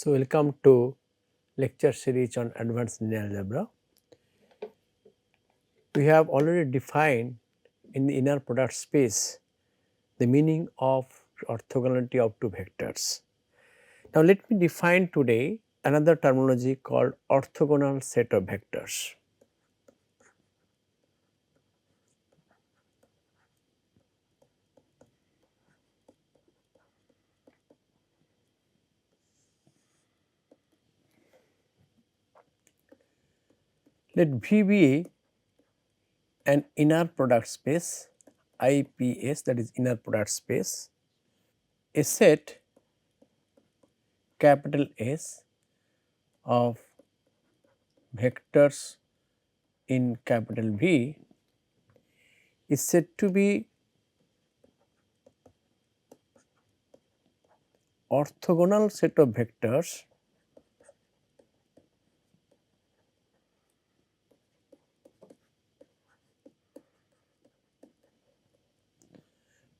So, welcome to lecture series on advanced linear algebra. We have already defined in the inner product space the meaning of orthogonality of two vectors. Now, let me define today another terminology called orthogonal set of vectors. Let V be an inner product space IPS, that is inner product space, a set capital S of vectors in capital V is said to be orthogonal set of vectors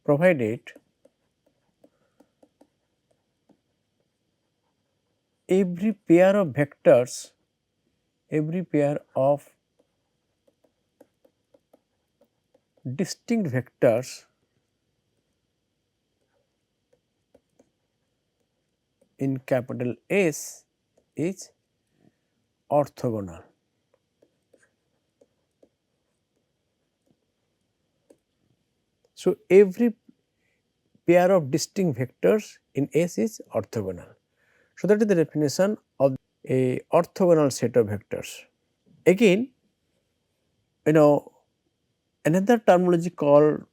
provided every pair of vectors, every pair of distinct vectors in capital S is orthogonal. So, every pair of distinct vectors in S is orthogonal. So, that is the definition of a orthogonal set of vectors. Again, another terminology called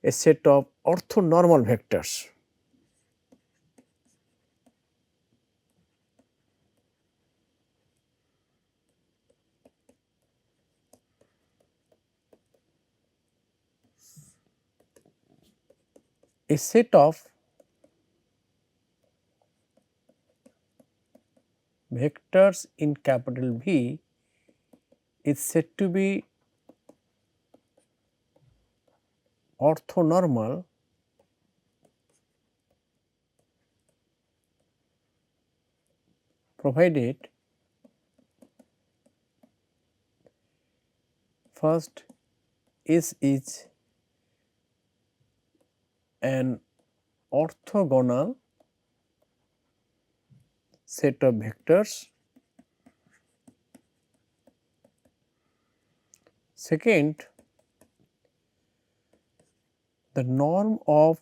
a set of orthonormal vectors. A set of vectors in capital V is said to be orthonormal provided first S is an orthogonal set of vectors. Second, the norm of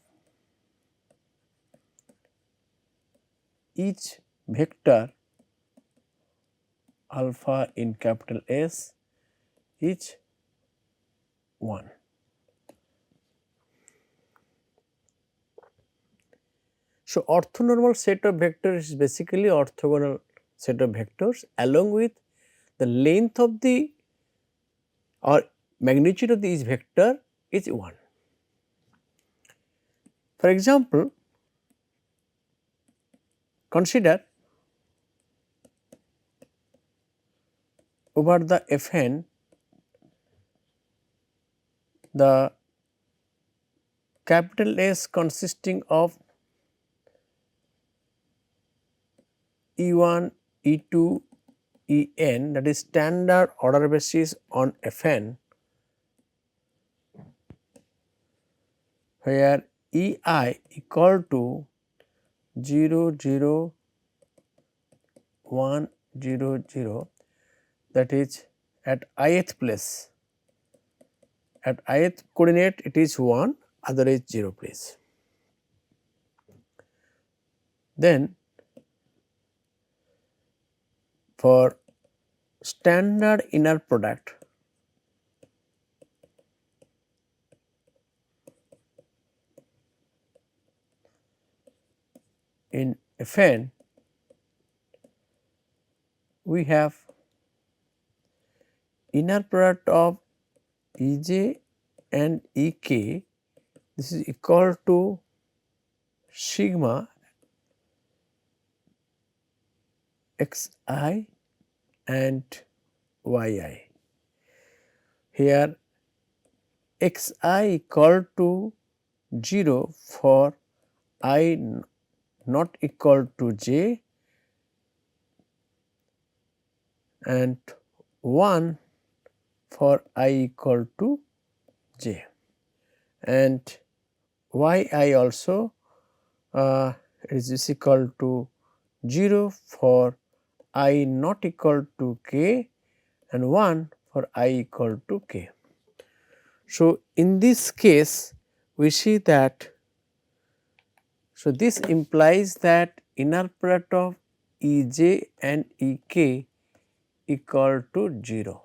each vector alpha in capital S is 1. So, orthonormal set of vectors is basically orthogonal set of vectors along with the length of the or magnitude of each vector is 1. For example, consider over the Fn the capital S consisting of E1, E2, En, that is standard order basis on Fn, where Ei equal to 0, 0, 1, 0, 0, that is at ith place. At ith coordinate it is 1, other is 0 place. Then for standard inner product in Fn, we have inner product of Ej and Ek, this is equal to sigma xi and yi. Here xi equal to 0 for I not equal to j and 1 for I equal to j, and y I also is equal to 0 for I not equal to k and 1 for I equal to k. So, in this case we see that, so this implies that inner product of E j and E k equal to 0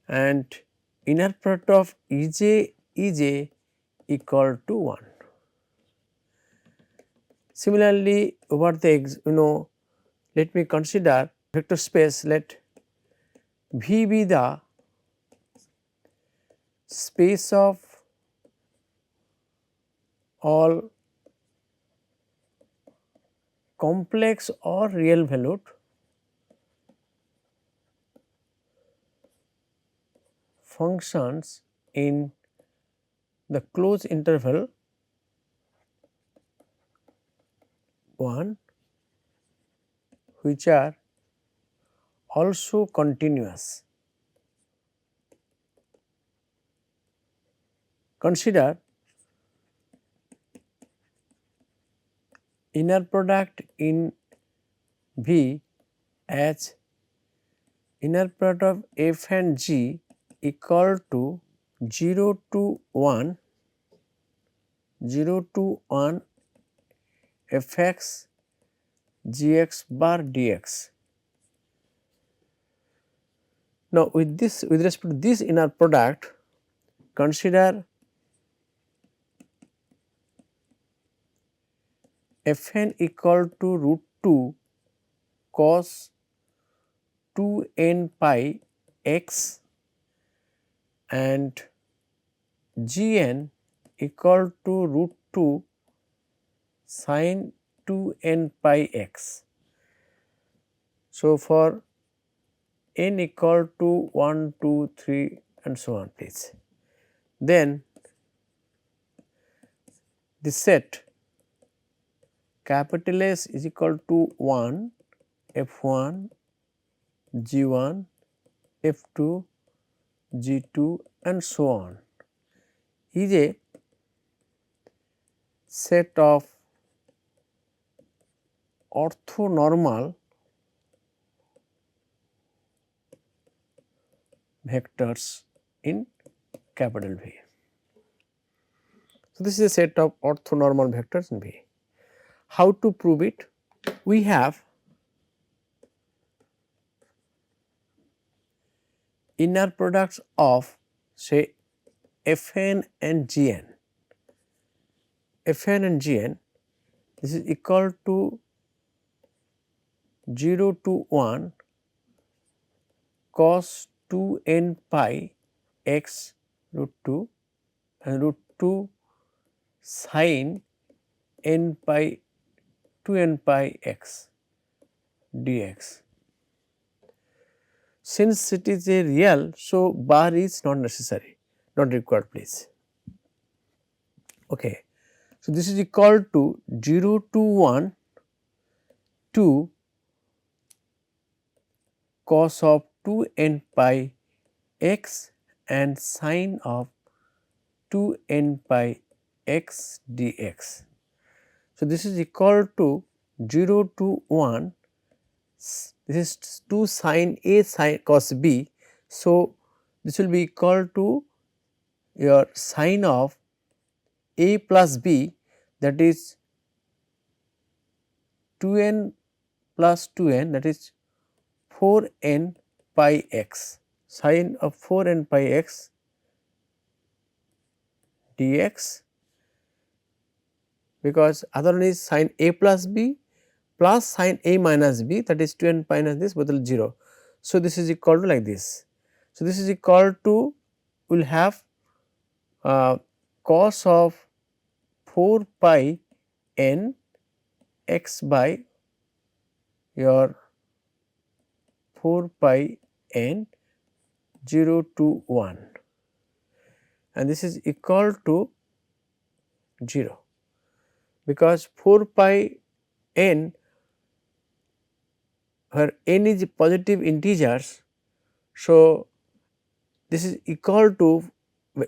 and inner product of E j equal to 1. Similarly, over the let me consider vector space, let V be the space of all complex or real valued functions in the closed interval 1 which are also continuous. Consider inner product in V as inner product of f and g equal to 0 to 1 f x g x bar dx. Now, with respect to this inner product, consider f n equal to root 2 cos 2 n pi x and g n equal to root 2 sin 2 n pi x. So, for n equal to 1, 2, 3 and so on please. Then the set capital S is equal to 1 f 1 g 1 f 2 g 2 and so on is a set of orthonormal vectors in capital V. So, this is a set of orthonormal vectors in V. How to prove it? We have inner products of say f n and g n. F n and g n, this is equal to 0 to 1 cos 2 n pi x root 2 and root 2 sin n pi 2 n pi x dx. Since it is a real, so bar is not necessary, not required please. Okay. So, this is equal to 0 to 1 to cos of 2 n pi x and sin of 2 n pi x dx. So, this is equal to 0 to 1, this is 2 sin A sin cos B. So, this will be equal to your sin of A plus B, that is 2 n plus 2 n, that is 4 n pi x, sin of 4 n pi x dx, because other one is sin A plus B plus sin A minus B, that is 2 n minus this, both will 0. So, this is equal to like this. So, this is equal to, we will have cos of 4 pi n x by your 4 pi n 0 to 1, and this is equal to 0. because 4 pi n, where n is positive integers. So, this is equal to,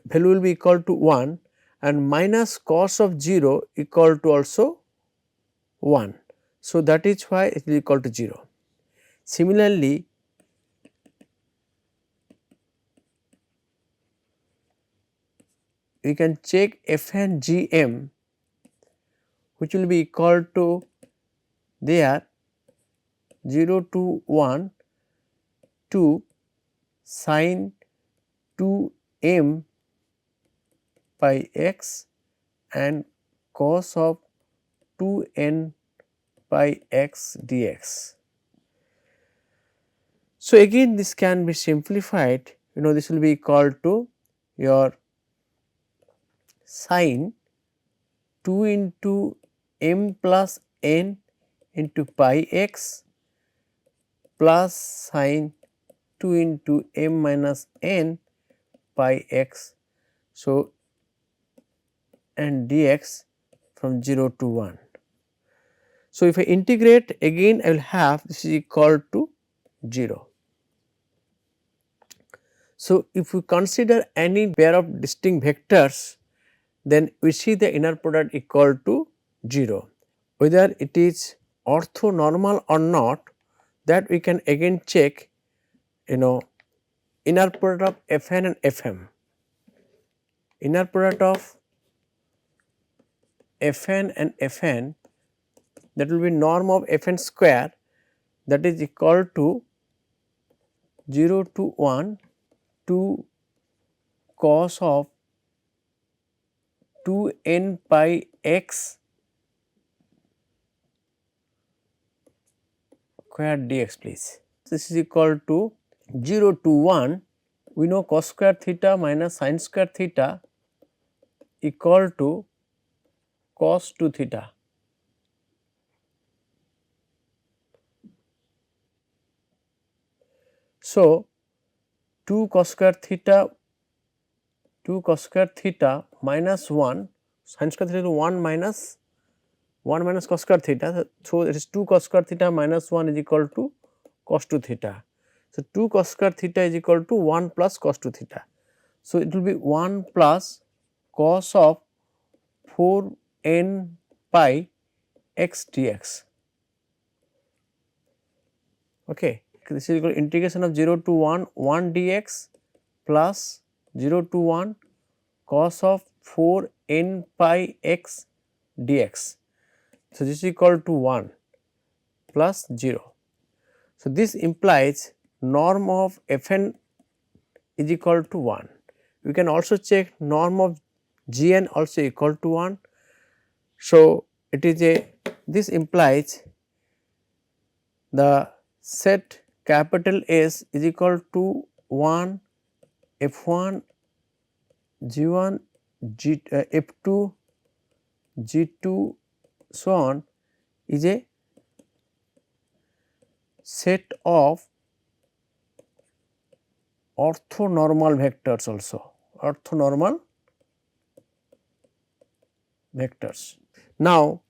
value will be equal to 1 and minus cos of 0 equal to also 1. So, that is why it is equal to 0. Similarly, we can check f and g m, which will be equal to there 0 to 1 to sin 2 m by x and cos of 2 n by x dx. So, again this can be simplified, this will be equal to your sin 2 into m plus n into pi x plus sin 2 into m minus n pi x. So, and dx from 0 to 1. So, if I integrate again, I will have this is equal to 0. So, if we consider any pair of distinct vectors, then we see the inner product equal to 0. Whether it is orthonormal or not, that we can again check, inner product of Fn and Fm. Inner product of Fn and Fn, that will be norm of Fn square, that is equal to 0 to 1 to cos of 2 n pi x square dx, please. This is equal to 0 to 1, we know cos square theta minus sin square theta equal to cos 2 theta. So, 2 cos square theta minus 1 sin square theta to 1 minus cos square theta. So, it is 2 cos square theta minus 1 is equal to cos 2 theta. So, 2 cos square theta is equal to 1 plus cos 2 theta. So, it will be 1 plus cos of 4 n pi x dx. Okay. This is equal to integration of 0 to 1 dx plus 0 to 1 cos of 4 n pi x dx. So, this is equal to 1 plus 0. So, this implies norm of Fn is equal to 1. We can also check norm of Gn also equal to 1. So, it is this implies the set capital S is equal to 1 F1 G1 F2 G2 so on is a set of orthonormal vectors also, orthonormal vectors. Now,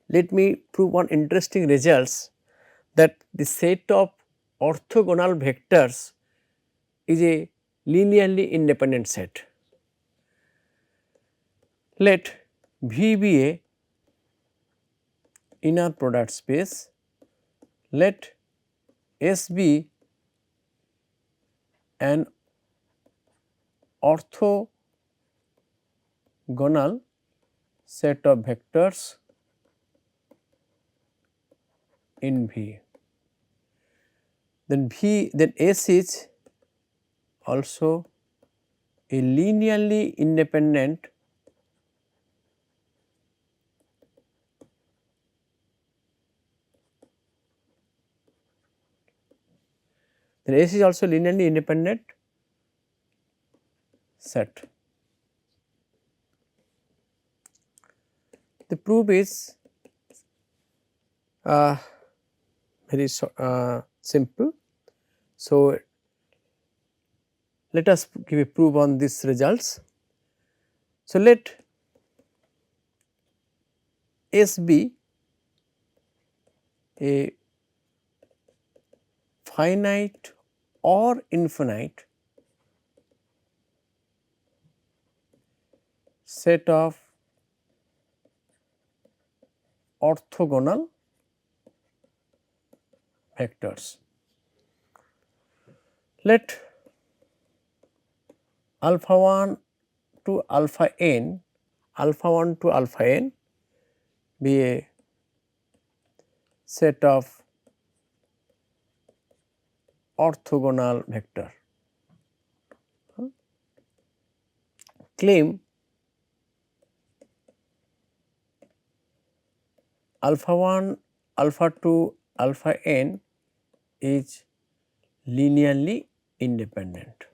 let me prove one interesting results, that the set of orthogonal vectors is a linearly independent set. Let V be a inner product space, let S be an orthogonal set of vectors in V. Then S is also a linearly independent S is also linearly independent set. The proof is very simple. So, let us give a proof on these results. So, let S be a finite or infinite set of orthogonal vectors. Let alpha 1 to alpha n, alpha 1 to alpha n be a set of orthogonal vector. Claim alpha 1, alpha 2, alpha n is linearly independent.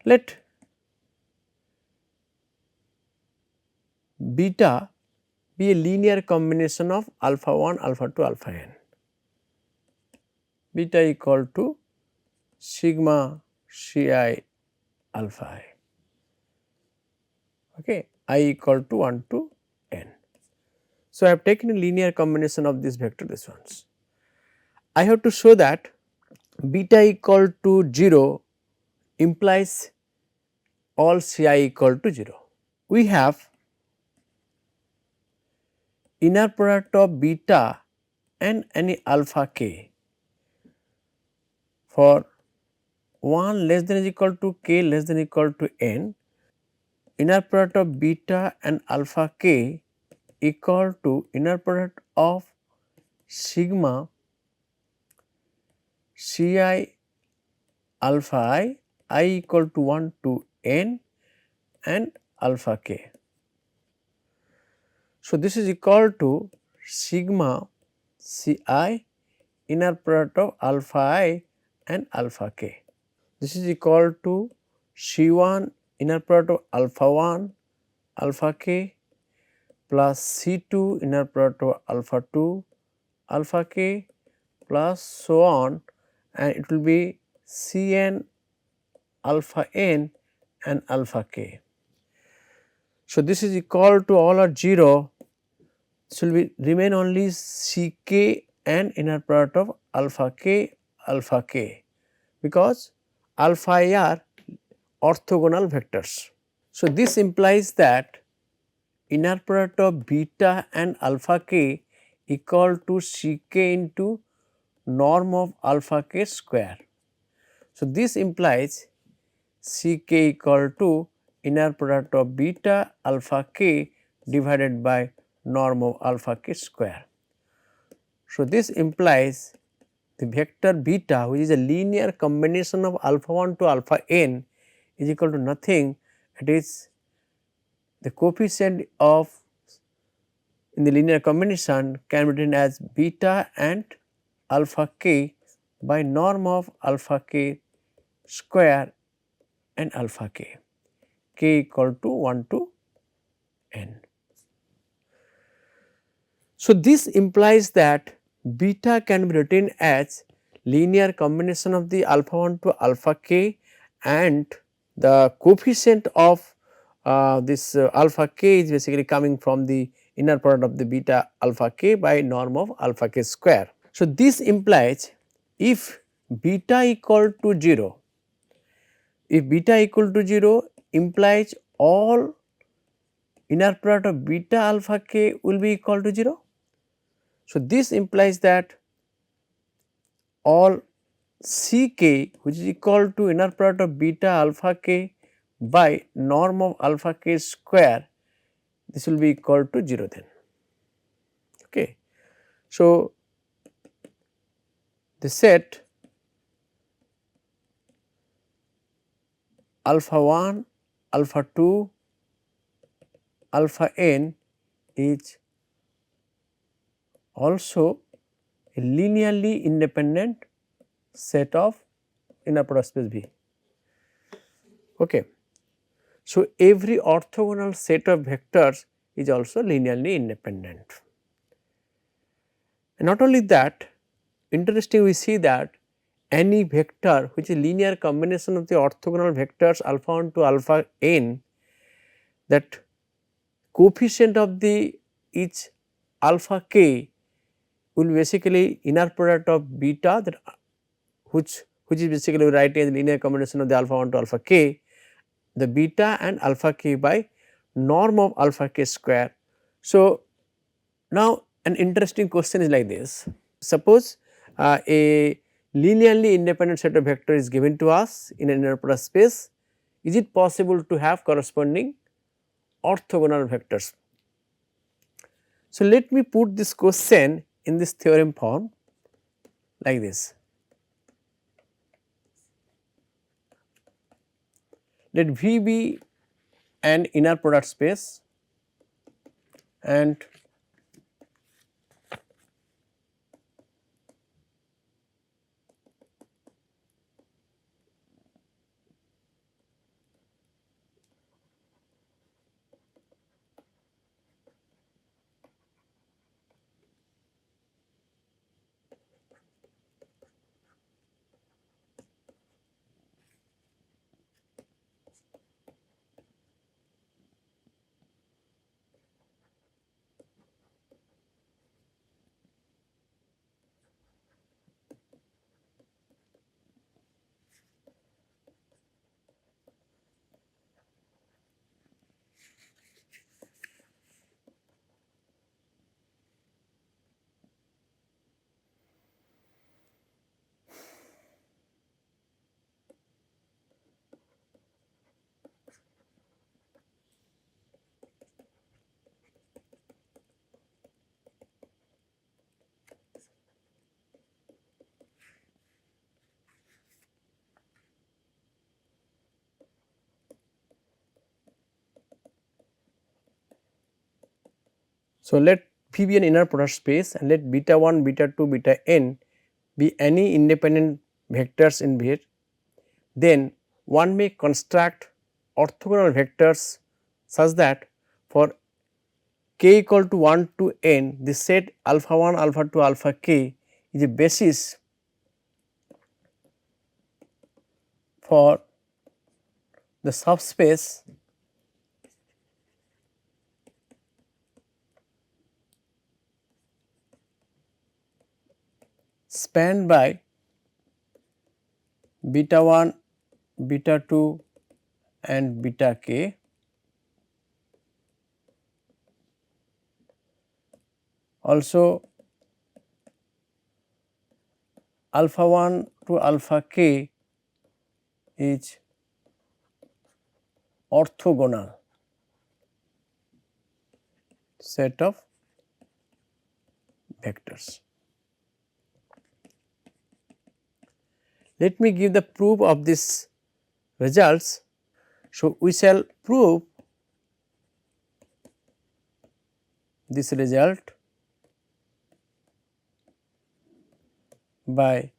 Let beta be a linear combination of alpha 1, alpha 2, alpha n. Beta equal to sigma C I alpha I, okay, I equal to 1 to n. So, I have taken a linear combination of this vector, this ones. I have to show that beta equal to 0 implies all C I equal to 0. We have inner product of beta and any alpha k for 1 less than or equal to k less than or equal to n, inner product of beta and alpha k equal to inner product of sigma C I alpha I equal to 1 to n and alpha k. So, this is equal to sigma C I inner product of alpha I and alpha k. This is equal to C 1 inner product of alpha 1 alpha k plus C 2 inner product of alpha 2 alpha k plus so on, and it will be C n alpha n and alpha k. So, this is equal to all are 0. So, will remain only C k and inner product of alpha k because alpha I are orthogonal vectors. So, this implies that inner product of beta and alpha k equal to C k into norm of alpha k square. So, this implies C k equal to inner product of beta alpha k divided by norm of alpha k square. So, this implies the vector beta, which is a linear combination of alpha 1 to alpha n, is equal to nothing, it is the coefficient of in the linear combination can be written as beta and alpha k by norm of alpha k square and alpha k equal to 1 to n. So, this implies that beta can be written as linear combination of the alpha 1 to alpha k, and the coefficient of this alpha k is basically coming from the inner product of the beta alpha k by norm of alpha k square. So, this implies if beta equal to 0, if beta equal to 0 implies all inner product of beta alpha k will be equal to 0. So, this implies that all C k which is equal to inner product of beta alpha k by norm of alpha k square, this will be equal to 0 then. Okay. So, the set alpha 1, alpha 2, alpha n is also a linearly independent set of inner product space V. Okay. So, every orthogonal set of vectors is also linearly independent. And not only that, interesting we see that any vector which is linear combination of the orthogonal vectors alpha 1 to alpha n, that coefficient of the each alpha k will basically inner product of beta that which is basically writing as linear combination of the alpha 1 to alpha k, the beta and alpha k by norm of alpha k square. So, now an interesting question is like this: suppose a linearly independent set of vector is given to us in an inner product space, is it possible to have corresponding orthogonal vectors? So, let me put this question in this theorem form like this. Let V be an inner product space and so let V be an inner product space and let beta 1, beta 2, beta n be any independent vectors in V, then one may construct orthogonal vectors such that for k equal to 1 to n, the set alpha 1, alpha 2, alpha k is a basis for the subspace spanned by beta 1, beta 2 and beta k. Also alpha 1 to alpha k is orthogonal set of vectors. Let me give the proof of this results. So, we shall prove this result by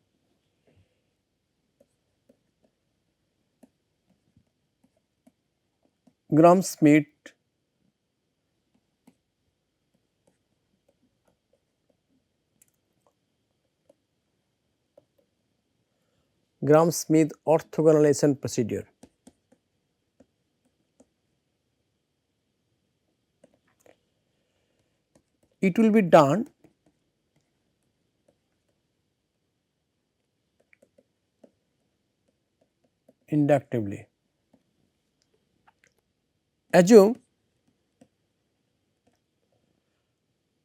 Gram-Schmidt orthogonalization procedure. It will be done inductively. Assume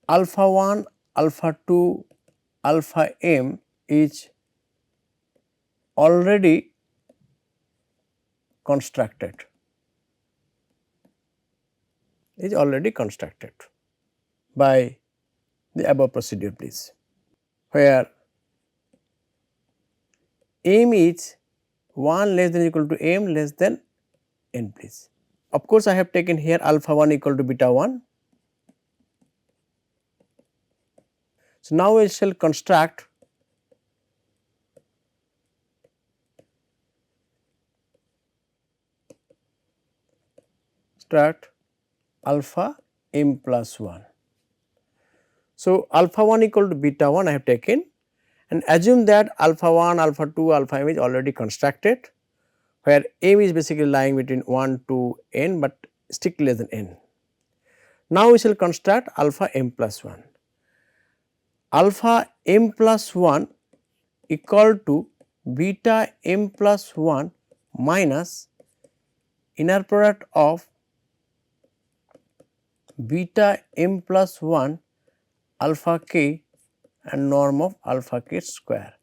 alpha 1, alpha 2, alpha m is already constructed, by the above procedure please, where m is 1 less than or equal to m less than n please. Of course, I have taken here alpha 1 equal to beta 1. So, now we shall construct alpha m plus 1. So, alpha 1 equal to beta 1 I have taken and assume that alpha 1, alpha 2, alpha m is already constructed, where m is basically lying between 1 to n, but strictly less than n. Now, we shall construct alpha m plus 1. Alpha m plus 1 equal to beta m plus 1 minus inner product of beta m plus 1 alpha k and norm of alpha k square,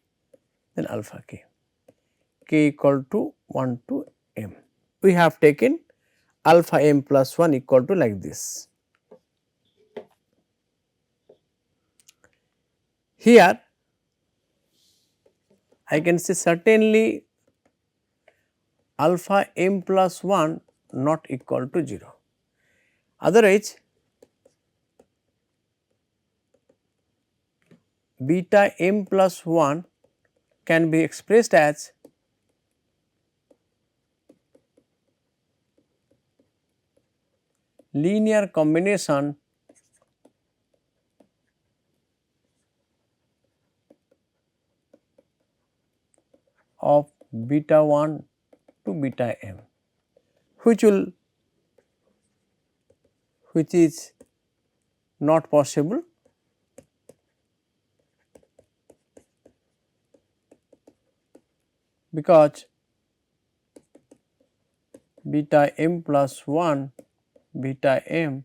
then alpha k equal to 1 to m. We have taken alpha m plus 1 equal to like this. Here I can say certainly alpha m plus 1 not equal to 0. Otherwise, beta m plus 1 can be expressed as linear combination of beta 1 to beta m, which is not possible because beta m plus 1 beta m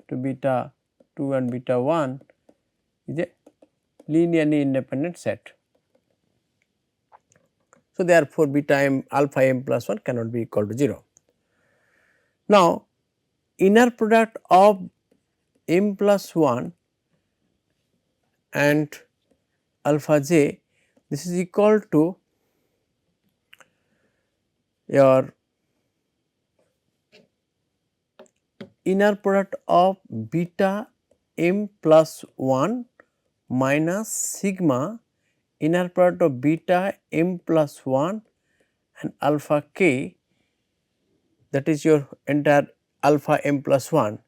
to beta 2 and beta 1 is a linearly independent set. So, therefore, beta m alpha m plus 1 cannot be equal to 0. Now, inner product of m plus 1 and alpha j, this is equal to your inner product of beta m plus 1 minus sigma inner product of beta m plus 1 and alpha k, that is your entire alpha m plus 1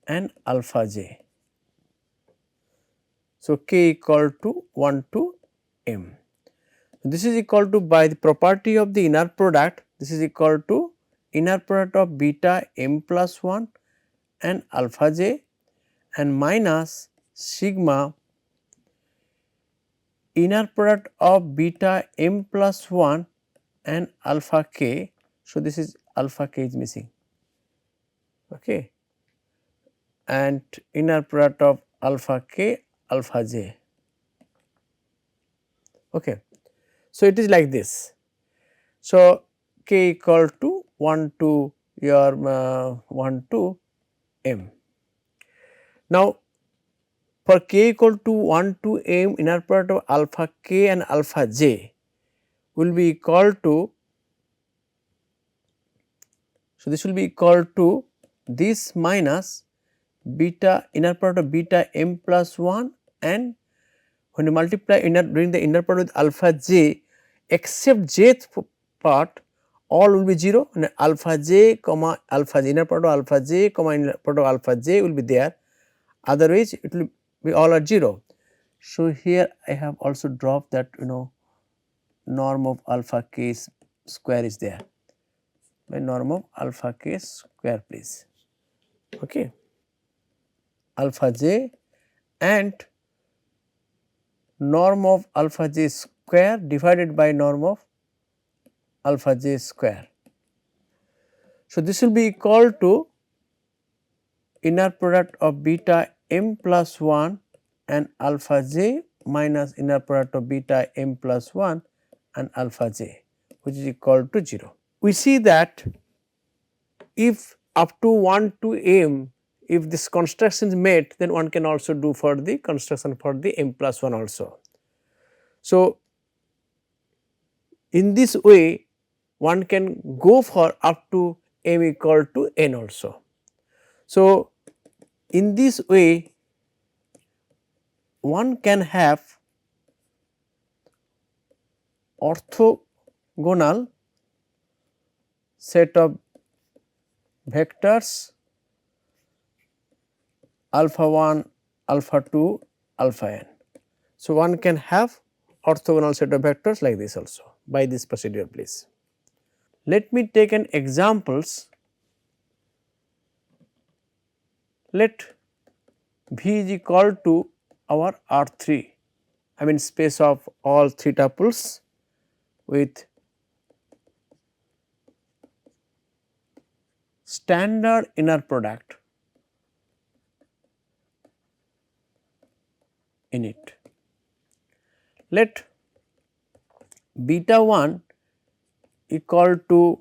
and alpha j. So, k equal to 1 to m. This is equal to, by the property of the inner product, this is equal to inner product of beta m plus 1 and alpha j and minus sigma inner product of beta m plus 1 and alpha k. So, this is alpha k is missing, okay, and inner product of alpha k alpha j. Okay. So, it is like this. So, k equal to 1 to your 1 to m. Now, for k equal to 1 to m, inner product of alpha k and alpha j will be equal to, so this will be equal to this minus beta inner product of beta m plus 1, and when you multiply doing the inner product with alpha j, except jth part all will be 0, and alpha j comma alpha j, inner product of alpha j comma inner product of alpha j will be there, otherwise it will be all at 0. So, here I have also dropped that norm of alpha k square is there, by norm of alpha k square please, okay, alpha j and norm of alpha j square divided by norm of alpha j square. So, this will be equal to inner product of beta m plus 1 and alpha j minus inner product of beta m plus 1 and alpha j, which is equal to 0. We see that if up to 1 to m, if this construction is met, then one can also do for the construction for the m plus 1 also. So, in this way one can go for up to m equal to n also. So, in this way one can have orthogonal set of vectors alpha 1, alpha 2, alpha n. So, one can have orthogonal set of vectors like this also by this procedure please. Let me take an examples let V is equal to our R3, I mean space of all 3 tuples with standard inner product in it. Let beta 1 equal to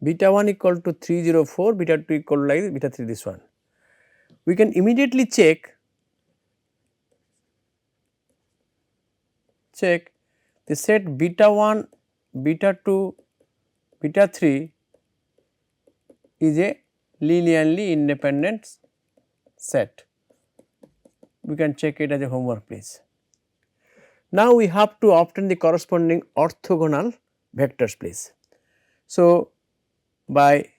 beta 1 equal to 304, beta 2 equal to like beta 3 this one. We can immediately check the set beta 1, beta 2, beta 3 is a linearly independent set. We can check it as a homework please. Now we have to obtain the corresponding orthogonal vectors please. So, by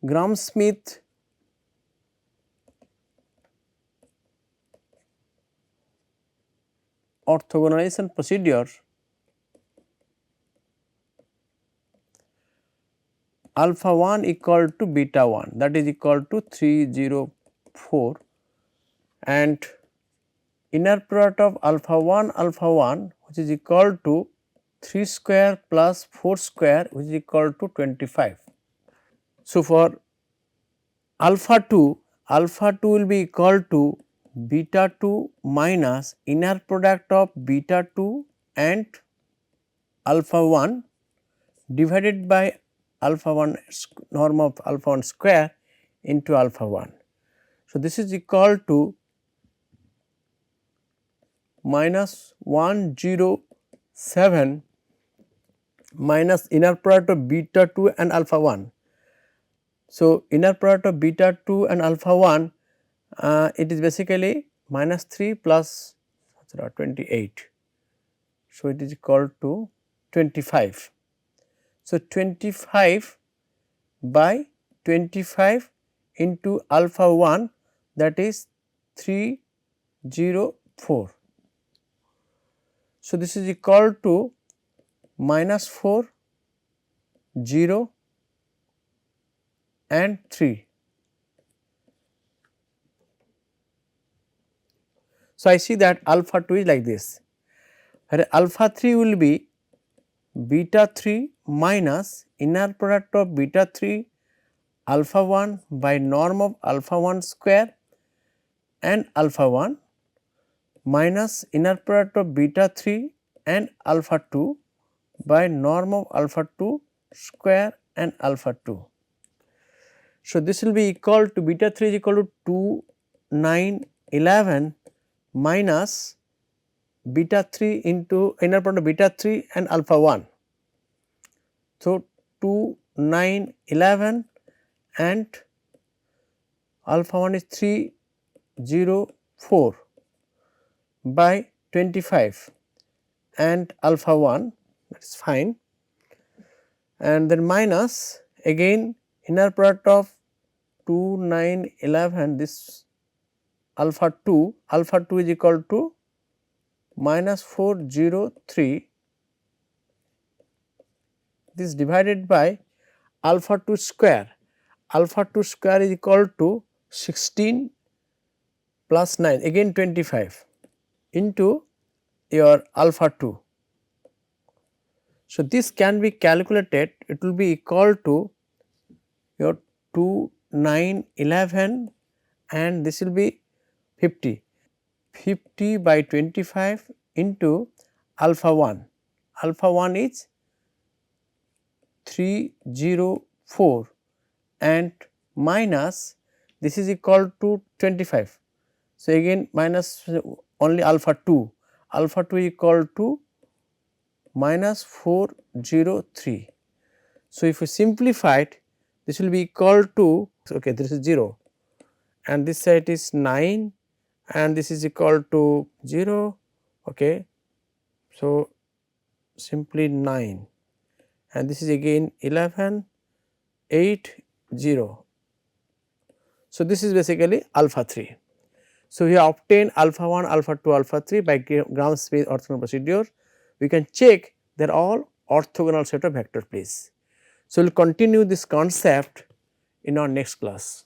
Gram-Schmidt orthogonalization procedure, alpha 1 equal to beta 1, that is equal to 304, and inner product of alpha 1 which is equal to 3 square plus 4 square which is equal to 25. So, for alpha 2 will be equal to beta 2 minus inner product of beta 2 and alpha 1 divided by alpha 1 norm of alpha 1 square into alpha 1. So, this is equal to minus 107 minus inner product of beta 2 and alpha 1. So, inner product of beta 2 and alpha 1 it is basically minus 3 plus 28. So, it is equal to 25. So, 25 by 25 into alpha 1, that is 304. So, this is equal to minus 4, 0 and 3. So, I see that alpha 2 is like this, where alpha 3 will be beta 3 minus inner product of beta 3 alpha 1 by norm of alpha 1 square and alpha 1 minus inner product of beta 3 and alpha 2 by norm of alpha 2 square and alpha 2. So, this will be equal to beta 3 is equal to 2, 9, 11 minus beta 3 into inner product of beta 3 and alpha 1. So, 2, 9, 11 and alpha 1 is 3, 0, 4 by 25 and alpha 1, that is fine, and then minus again inner product of 2, 9, 11 this alpha 2 is equal to minus 4, 0, 3, this divided by alpha 2 square. Alpha 2 square is equal to 16 plus 9 again 25 into your alpha 2. So, this can be calculated, it will be equal to your 2, 9, 11 and this will be 50. 50 by 25 into alpha 1. Alpha 1 is 304 and minus this is equal to 25. So, again minus only alpha 2 is equal to minus 403. So, if you simplify it, this will be equal to, okay, this is 0 and this side is 9 and this is equal to 0, okay. So, simply 9 and this is again 11, 8, 0 So, this is basically alpha 3. So, we have obtained alpha 1, alpha 2, alpha 3 by Gram-Schmidt orthogonal procedure. We can check they are all orthogonal set of vector space. So, we will continue this concept in our next class.